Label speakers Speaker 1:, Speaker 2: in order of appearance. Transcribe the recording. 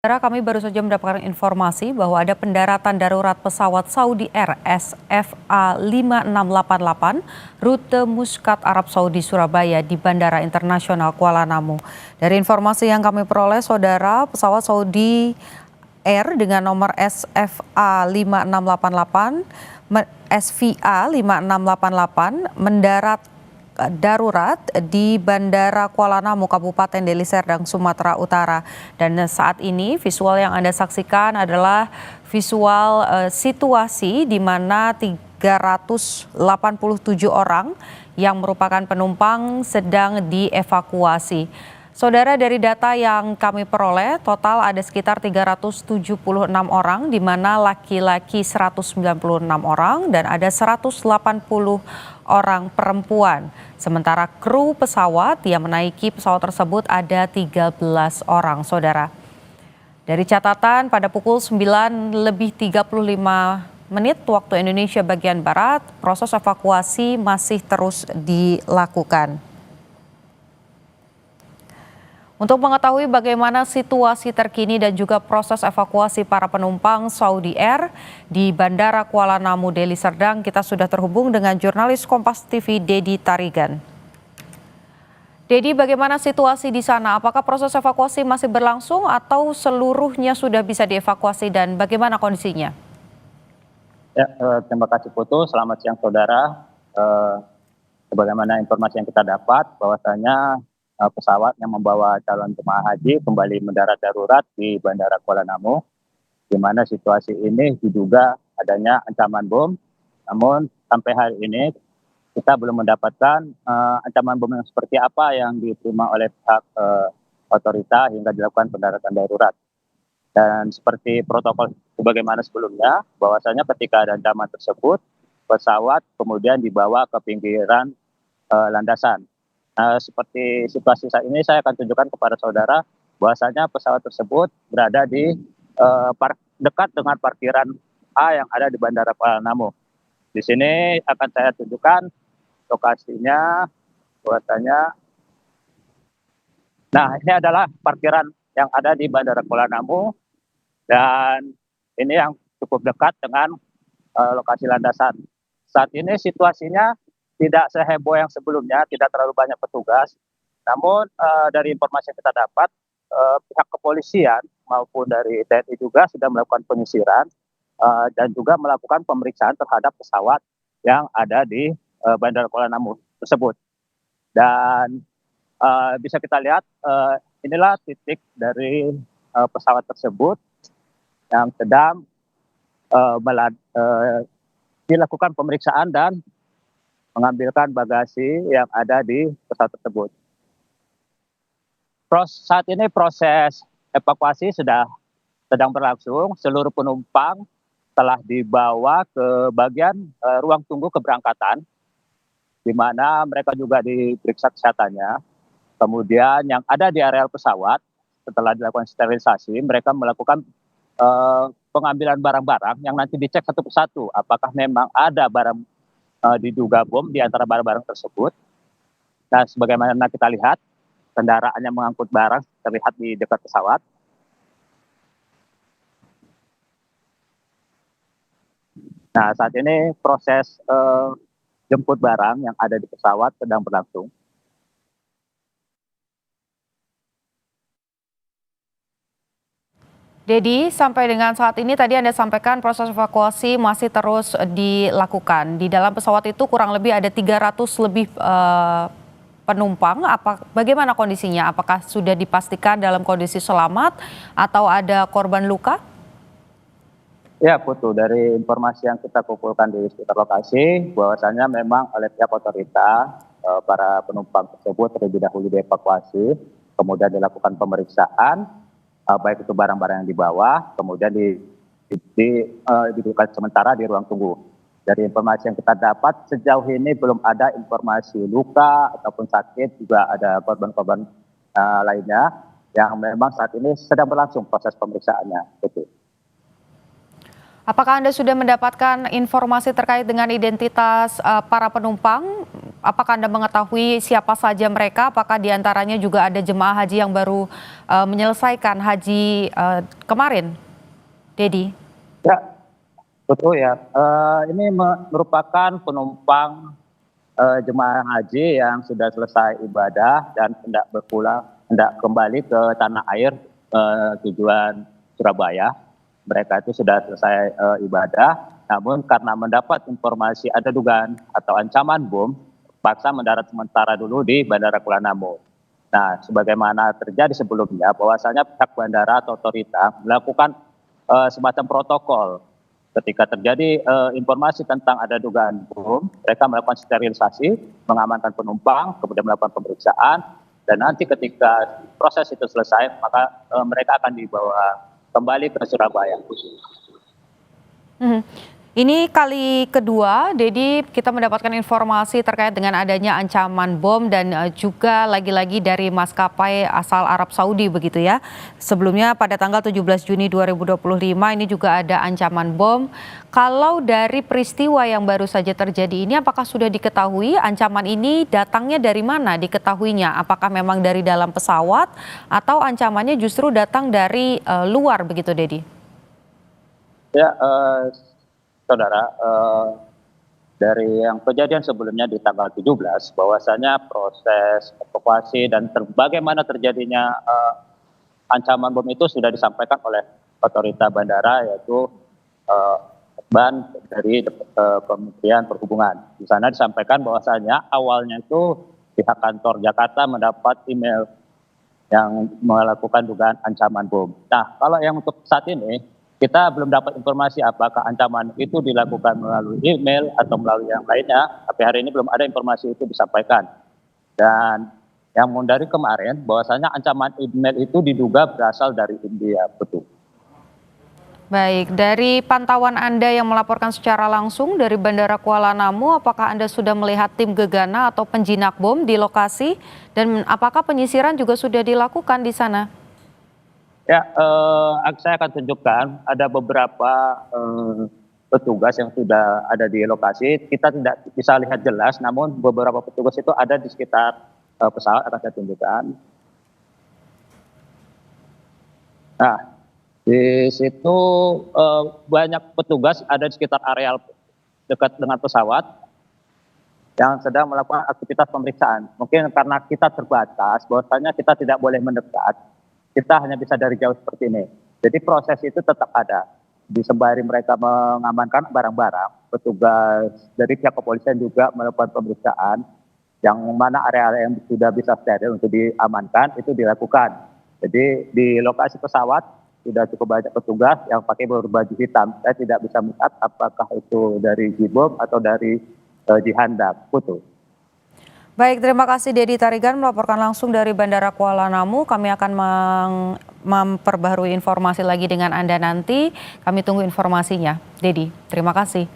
Speaker 1: Saudara, kami baru saja mendapatkan informasi bahwa ada pendaratan darurat pesawat Saudi Air SFA 5688 rute Muscat Arab Saudi Surabaya di Bandara Internasional Kuala Namu. Dari informasi yang kami peroleh, saudara, pesawat Saudi Air dengan nomor SFA 5688 SVA 5688 mendarat darurat di Bandara Kuala Namu, Kabupaten Deli Serdang, Sumatera Utara. Dan saat ini visual yang Anda saksikan adalah visual situasi di mana 387 orang yang merupakan penumpang sedang dievakuasi. Saudara, dari data yang kami peroleh, total ada sekitar 376 orang, di mana laki-laki 196 orang dan ada 180 orang perempuan. Sementara kru pesawat yang menaiki pesawat tersebut ada 13 orang, saudara. Dari catatan pada pukul 9:35 waktu Indonesia bagian Barat, proses evakuasi masih terus dilakukan. Untuk mengetahui bagaimana situasi terkini dan juga proses evakuasi para penumpang Saudi Air di Bandara Kuala Namu, Deli Serdang, kita sudah terhubung dengan jurnalis Kompas TV Dedi Tarigan. Dedi, bagaimana situasi di sana? Apakah proses evakuasi masih berlangsung atau seluruhnya sudah bisa dievakuasi dan bagaimana kondisinya?
Speaker 2: Ya, terima kasih Putu. Selamat siang saudara. Sebagaimana informasi yang kita dapat, bahwasanya pesawat yang membawa calon jemaah haji kembali mendarat darurat di Bandara Kuala Namu, di mana situasi ini diduga adanya ancaman bom. Namun sampai hari ini kita belum mendapatkan ancaman bom yang seperti apa yang diterima oleh pihak otorita hingga dilakukan pendaratan darurat. Dan seperti protokol sebagaimana sebelumnya, bahwasanya ketika ada ancaman tersebut, pesawat kemudian dibawa ke pinggiran landasan. Seperti situasi saat ini, saya akan tunjukkan kepada saudara bahwasanya pesawat tersebut berada di dekat dengan parkiran A yang ada di Bandara Kuala Namu. Di sini akan saya tunjukkan lokasinya, bahwasanya, nah ini adalah parkiran yang ada di Bandara Kuala Namu dan ini yang cukup dekat dengan lokasi landasan. Saat ini situasinya tidak seheboh yang sebelumnya, tidak terlalu banyak petugas. Namun dari informasi yang kita dapat, pihak kepolisian maupun dari TNI juga sudah melakukan penyisiran dan juga melakukan pemeriksaan terhadap pesawat yang ada di Bandara Kuala Namu tersebut. Dan bisa kita lihat inilah titik dari pesawat tersebut yang sedang dilakukan pemeriksaan dan mengambilkan bagasi yang ada di pesawat tersebut. Saat ini proses evakuasi sedang berlangsung. Seluruh penumpang telah dibawa ke bagian ruang tunggu keberangkatan, di mana mereka juga diperiksa kesehatannya. Kemudian yang ada di areal pesawat, setelah dilakukan sterilisasi, mereka melakukan pengambilan barang-barang yang nanti dicek satu persatu apakah memang ada barang diduga bom di antara barang-barang tersebut. Nah, sebagaimana kita lihat, kendaraan yang mengangkut barang terlihat di dekat pesawat. Nah, saat ini proses jemput barang yang ada di pesawat sedang berlangsung.
Speaker 1: Dedi, sampai dengan saat ini tadi Anda sampaikan proses evakuasi masih terus dilakukan. Di dalam pesawat itu kurang lebih ada 300 lebih penumpang. Bagaimana kondisinya? Apakah sudah dipastikan dalam kondisi selamat atau ada korban luka?
Speaker 2: Ya, Putu, dari informasi yang kita kumpulkan di sekitar lokasi, bahwasanya memang oleh pihak otorita para penumpang tersebut terlebih dahulu dievakuasi, kemudian dilakukan pemeriksaan, baik itu barang-barang yang dibawa, kemudian didudukan sementara di ruang tunggu. Dari informasi yang kita dapat, sejauh ini belum ada informasi luka ataupun sakit, juga ada korban-korban lainnya yang memang saat ini sedang berlangsung proses pemeriksaannya. Betul.
Speaker 1: Apakah Anda sudah mendapatkan informasi terkait dengan identitas para penumpang? Apakah Anda mengetahui siapa saja mereka? Apakah diantaranya juga ada jemaah haji yang baru menyelesaikan haji kemarin, Dedi?
Speaker 2: Ya, betul ya. Ini merupakan penumpang jemaah haji yang sudah selesai ibadah dan hendak kembali ke tanah air tujuan Surabaya. Mereka itu sudah selesai ibadah, namun karena mendapat informasi ada dugaan atau ancaman bom, paksa mendarat sementara dulu di Bandara Kuala Namu. Nah, sebagaimana terjadi sebelumnya, bahwasanya pihak bandara atau otorita melakukan semacam protokol. Ketika terjadi informasi tentang ada dugaan bom, mereka melakukan sterilisasi, mengamankan penumpang, kemudian melakukan pemeriksaan, dan nanti ketika proses itu selesai, maka mereka akan dibawa kembali ke Surabaya.
Speaker 1: Mhm. Ini kali kedua, Dedi, kita mendapatkan informasi terkait dengan adanya ancaman bom dan juga lagi-lagi dari maskapai asal Arab Saudi begitu ya. Sebelumnya pada tanggal 17 Juni 2025 ini juga ada ancaman bom. Kalau dari peristiwa yang baru saja terjadi ini, apakah sudah diketahui ancaman ini datangnya dari mana diketahuinya? Apakah memang dari dalam pesawat atau ancamannya justru datang dari luar begitu, Dedi?
Speaker 2: Ya, saudara, dari yang kejadian sebelumnya di tanggal 17, bahwasanya proses evakuasi dan bagaimana terjadinya ancaman bom itu sudah disampaikan oleh otorita bandara, yaitu ban dari Kementerian Perhubungan. Di sana disampaikan bahwasanya awalnya itu pihak kantor Jakarta mendapat email yang melakukan dugaan ancaman bom. Nah, kalau yang untuk saat ini, kita belum dapat informasi apakah ancaman itu dilakukan melalui email atau melalui yang lainnya, tapi hari ini belum ada informasi itu disampaikan. Dan yang dari kemarin, bahwasanya ancaman email itu diduga berasal dari India, betul.
Speaker 1: Baik, dari pantauan Anda yang melaporkan secara langsung dari Bandara Kuala Namu, apakah Anda sudah melihat tim gegana atau penjinak bom di lokasi? Dan apakah penyisiran juga sudah dilakukan di sana?
Speaker 2: Ya, saya akan tunjukkan ada beberapa petugas yang sudah ada di lokasi. Kita tidak bisa lihat jelas, namun beberapa petugas itu ada di sekitar pesawat, akan saya tunjukkan. Nah, di situ banyak petugas ada di sekitar areal dekat dengan pesawat yang sedang melakukan aktivitas pemeriksaan. Mungkin karena kita terbatas, bahwasanya kita tidak boleh mendekat, kita hanya bisa dari jauh seperti ini. Jadi proses itu tetap ada. Sembari mereka mengamankan barang-barang, petugas dari pihak kepolisian juga melakukan pemeriksaan, yang mana area yang sudah bisa steril untuk diamankan itu dilakukan. Jadi di lokasi pesawat sudah cukup banyak petugas yang pakai berbaju hitam. Saya tidak bisa melihat apakah itu dari Jibom atau dari Jihandak. Putu.
Speaker 1: Baik, terima kasih Dedi Tarigan melaporkan langsung dari Bandara Kuala Namu. Kami akan memperbaharui informasi lagi dengan Anda nanti. Kami tunggu informasinya. Dedi, terima kasih.